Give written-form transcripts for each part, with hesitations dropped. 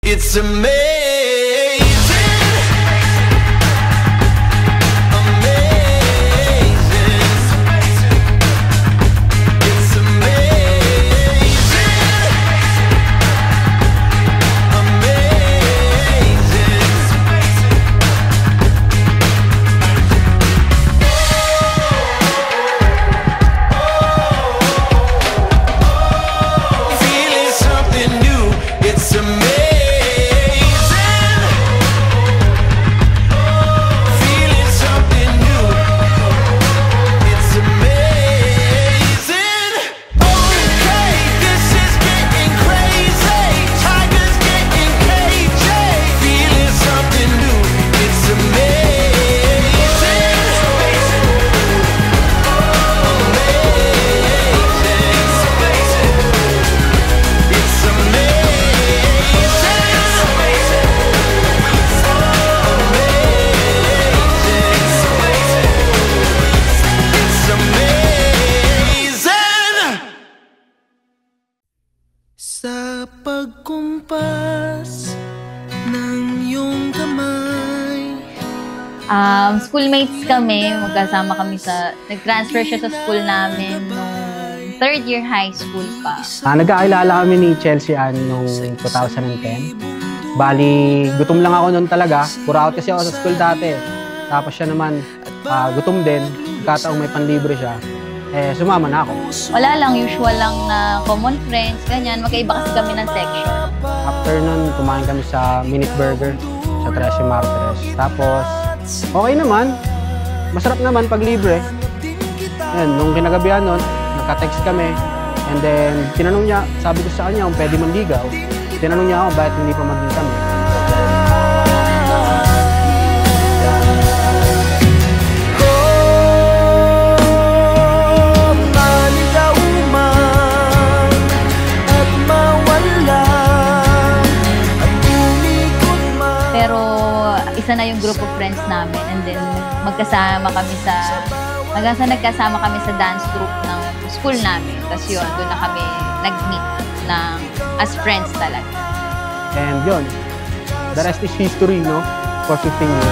It's amazing. Sa pagkumpas ng iyong kamay. Schoolmates kami, magkasama kami nag-transfer siya sa school namin nung third year high school pa. Nagkakilala kami ni Chelsea Ann noong 2010. Bali, gutom lang ako noon talaga. Pura out kasi ako sa school dati. Tapos siya naman, gutom din. Kataong may panlibre siya. Sumama na ako. Wala lang, usual lang na common friends, ganyan. Magkaiba kasi kami ng section. After nun, kumain kami sa Minute Burger sa Trece Martires. Tapos, okay naman. Masarap naman pag libre. Yan, nung kinagabihan nun, nagka-text kami. And then, tinanong niya, sabi ko sa kanya kung pwede manligaw. Tinanong niya ako bakit hindi pa maging kami. Isa na yung group of friends namin, and then nagkasama kami sa dance group ng school namin. Tapos yun, doon na kami nag-meet as friends talaga. And yun, the rest is history, no? For 15 years.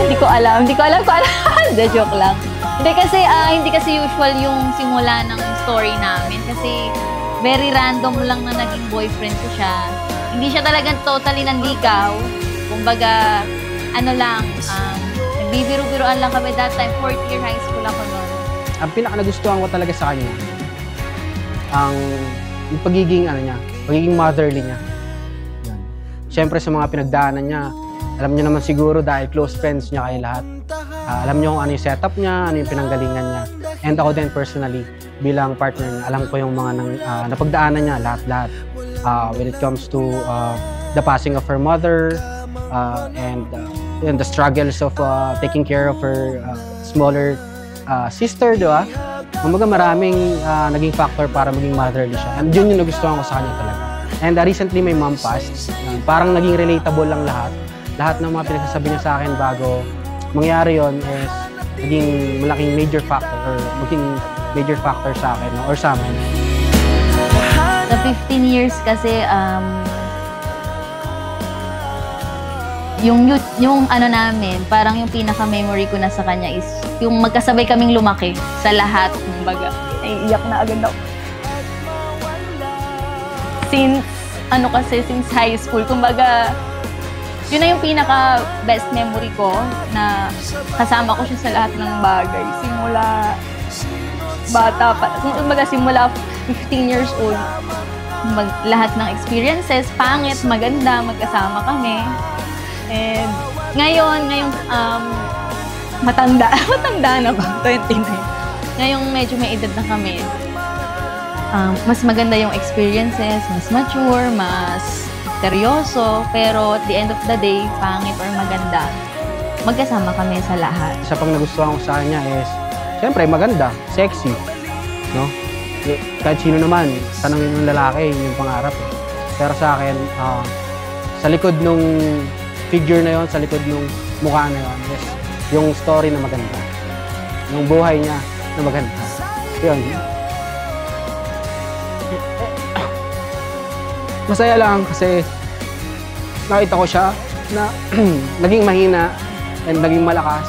Hindi ko alam kung ano. Joke lang. Hindi kasi usual yung simula ng story namin kasi very random lang na naging boyfriend ko siya. Hindi siya talagang totally nanligaw. Kumbaga, nagbibiro-biroan lang kami that time. 4th year high school ako noon. Ang pinaka-nagustuhan ko talaga sa kanya, yung pagiging motherly niya. Yan. Siyempre sa mga pinagdaanan niya, alam niyo naman siguro dahil close friends niya kayo lahat. Alam niyo kung ano yung setup niya, ano yung pinanggalingan niya. And ako din personally, bilang partner niya, alam ko yung mga napagdaanan niya, lahat-lahat. When it comes to the passing of her mother, and the struggles of taking care of her smaller sister, di ba? Kumbaga maraming naging factor para maging motherly siya. And yun yung nagustuhan ko sa kanya talaga. And recently may mom passed. Parang naging relatable lang lahat. Lahat ng mga pinagsasabi niya sa akin bago mangyari yon is naging malaking major factor or maging major factor sa akin or sa amin. Sa 15 years kasi yung ano namin, parang yung pinaka-memory ko na sa kanya is yung magkasabay kaming lumaki sa lahat. Kumbaga, naiiyak na agad ako. Since high school, kumbaga, yun na yung pinaka-best memory ko na kasama ko siya sa lahat ng bagay. Simula bata pa, simula 15 years old. Lahat ng experiences, pangit, maganda, magkasama kami. And ngayon matanda na ba? 29. Ngayong medyo may edad na kami. Mas maganda yung experiences, mas mature, mas seryoso, pero at the end of the day, pangit or maganda, magkasama kami sa lahat. Isa pang nagustuhan ko sa kanya is, siyempre maganda, sexy, no? Kahit sino naman, tanongin ng lalaki, yun yung pangarap. Pero sa akin, sa likod nung figure na yon, sa likod nung mukha na yon, yes, yung story na maganda. yung buhay niya na maganda. Yun. Masaya lang kasi nakita ko siya na naging mahina and naging malakas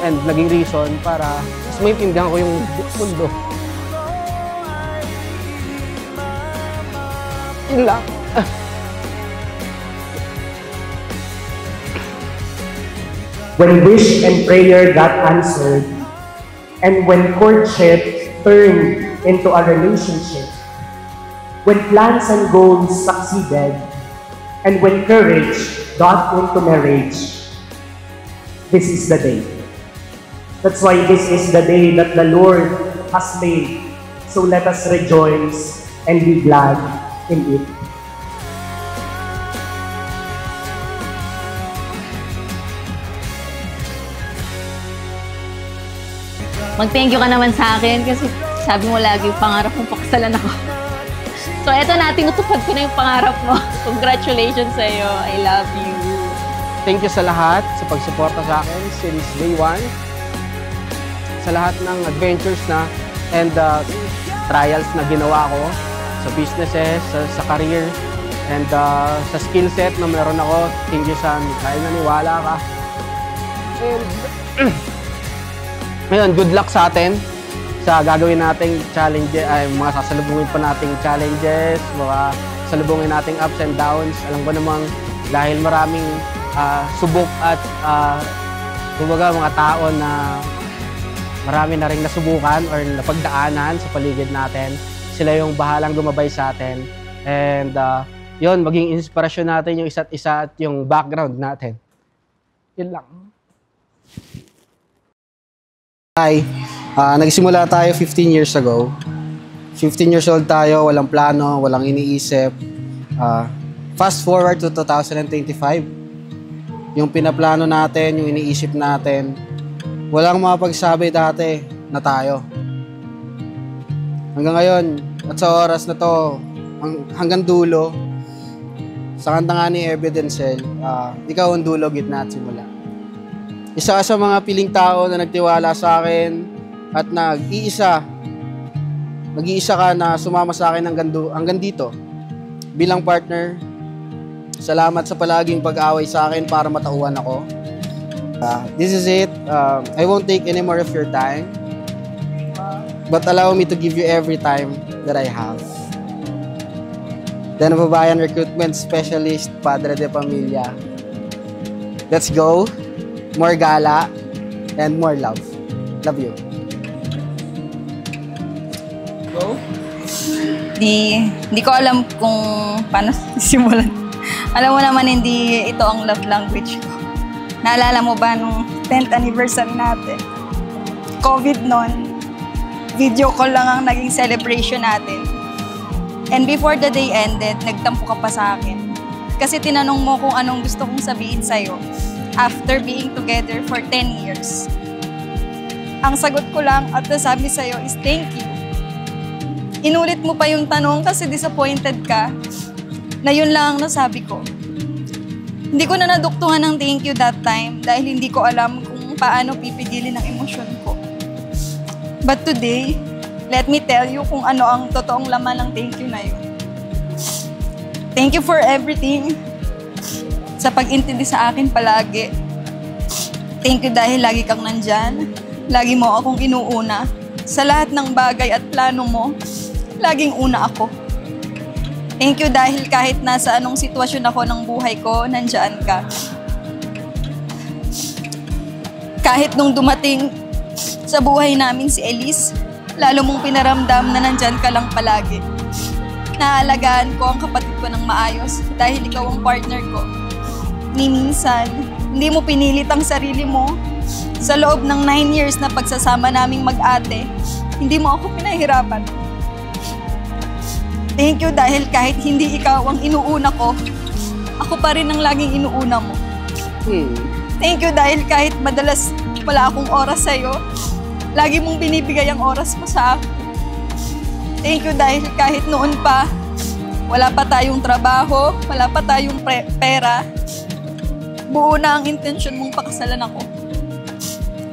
and naging reason para mas maintindihan ko yung mundo. Yun lang. When wish and prayer got answered, and when courtship turned into a relationship, when plans and goals succeeded, and when courage got into marriage, this is the day. That's why this is the day that the Lord has made. So let us rejoice and be glad in it. Mag-thank you ka naman sa akin kasi sabi mo lagi pangarap mong pakasalan ako. So eto na, tinutupad ko na yung pangarap mo. Congratulations sa iyo. I love you. Thank you sa lahat sa pagsuporta sa akin since day one. Sa lahat ng adventures na and trials na ginawa ko sa businesses, sa career, and sa skill set na meron ako. Thank you sa dahil naniwala ka. And ngayon, good luck sa atin sa gagawin nating challenge, ay mga sasalubungin pa nating challenges, mga sasalubungin nating ups and downs. Alam ko namang dahil maraming subok at kumbaga mga tao na marami na rin nasubukan or napagdaanan sa paligid natin, sila yung bahalang gumabay sa atin. And yun, maging inspirasyon natin yung isa't isa at yung background natin. Yun lang. Hi, nagsimula tayo 15 years ago. 15 years old tayo, walang plano, walang iniisip. Fast forward to 2025. Yung pinaplano natin, yung iniisip natin, walang mapagsabi dati na tayo. Hanggang ngayon, at sa oras na to, hanggang dulo, sa kanta nga ni Evidencel, ikaw ang dulo, gitna at simula. Isa ka sa mga piling tao na nagtiwala sa akin at nag-iisa ka na sumama sa akin hanggang dito. Bilang partner, salamat sa palaging pag-away sa akin para matauhan ako. This is it. I won't take any more of your time, but allow me to give you every time that I have. The Nababayan Recruitment Specialist, Padre de Pamilya. Let's go. More gala and more love. Love you. Go. Di ko alam kung paano simulan. Alam mo naman, hindi ito ang love language ko. Naalala mo ba nung 10th anniversary natin? COVID noon. Video call lang ang naging celebration natin. And before the day ended, nagtampo ka pa sa akin. Kasi tinanong mo kung anong gusto kong sabihin sa'yo after being together for 10 years. Ang sagot ko lang at nasabi sa'yo is thank you. Inulit mo pa yung tanong kasi disappointed ka na yun lang ang nasabi ko. Hindi ko na naduktungan ng thank you that time dahil hindi ko alam kung paano pipigilin ang emosyon ko. But today, let me tell you kung ano ang totoong laman ng thank you na yun. Thank you for everything. Sa pag-intindi sa akin palagi. Thank you dahil lagi kang nandyan. Lagi mo akong inuuna. Sa lahat ng bagay at plano mo, laging una ako. Thank you dahil kahit nasa anong sitwasyon ako ng buhay ko, nandyan ka. Kahit nung dumating sa buhay namin si Elise, lalo mong pinaramdam na nandyan ka lang palagi. Naalagaan ko ang kapatid ko ng maayos dahil ikaw ang partner ko. Ni minsan, hindi mo pinilit ang sarili mo. Sa loob ng 9 years na pagsasama naming mag-ate, hindi mo ako pinahirapan. Thank you dahil kahit hindi ikaw ang inuuna ko, ako pa rin ang laging inuuna mo. Thank you dahil kahit madalas wala akong oras sa'yo, lagi mong binibigay ang oras mo sa akin. Thank you dahil kahit noon pa, wala pa tayong trabaho, wala pa tayong pera, buo na ang intensyon mong pakasalan ako.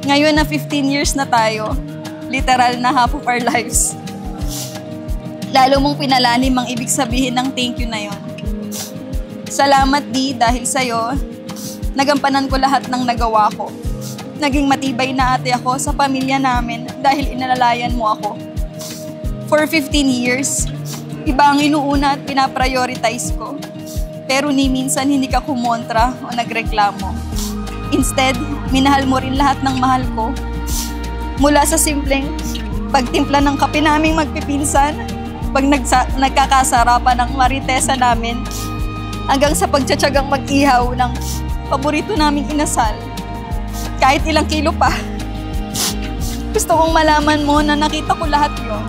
Ngayon na 15 years na tayo, literal na half of our lives, lalo mong pinalalim ang ibig sabihin ng thank you na yon. Salamat Di, dahil sa'yo, nagampanan ko lahat ng nagawa ko. Naging matibay na ate ako sa pamilya namin dahil inalalayan mo ako. For 15 years, iba ang inuuna at pinaprioritize ko. Pero ni minsan hindi ka kumontra o nagreklamo. Instead, minahal mo rin lahat ng mahal ko. Mula sa simpleng pagtimpla ng kape naming magpipinsan, pag nagkakasarapan ng maritesa namin, hanggang sa pagtsatsagang mag-ihaw ng paborito naming inasal. Kahit ilang kilo pa. Gusto kong malaman mo na nakita ko lahat yon.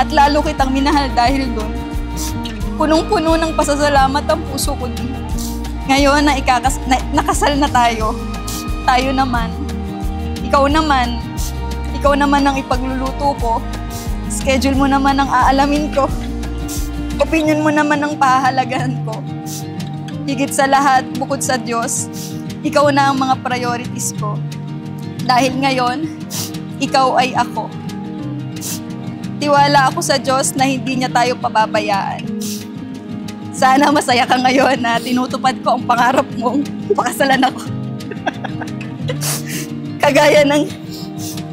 At lalo kitang minahal dahil doon. Punong-puno ng pasasalamat ang puso ko din. Ngayon na nakasal na tayo. Tayo naman. Ikaw naman ang ipagluluto ko. Schedule mo naman ang aalamin ko. Opinion mo naman ang pahahalagahan ko. Higit sa lahat, bukod sa Diyos, ikaw na ang mga priorities ko. Dahil ngayon, ikaw ay ako. Tiwala ako sa Diyos na hindi niya tayo pababayaan. Sana masaya ka ngayon na tinutupad ko ang pangarap mong pakasalan ako. Kagaya ng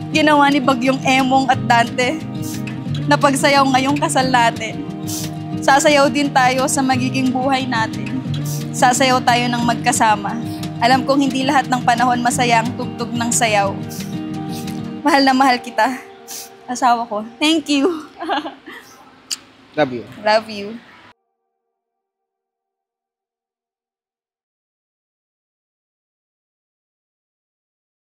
ginawa ni Bagyong Emong at Dante na pagsayaw ngayong kasal natin. Sasayaw din tayo sa magiging buhay natin. Sasayaw tayo ng magkasama. Alam kong hindi lahat ng panahon masaya ang tugtog ng sayaw. Mahal na mahal kita. Asawa ko. Thank you. Love you. Love you.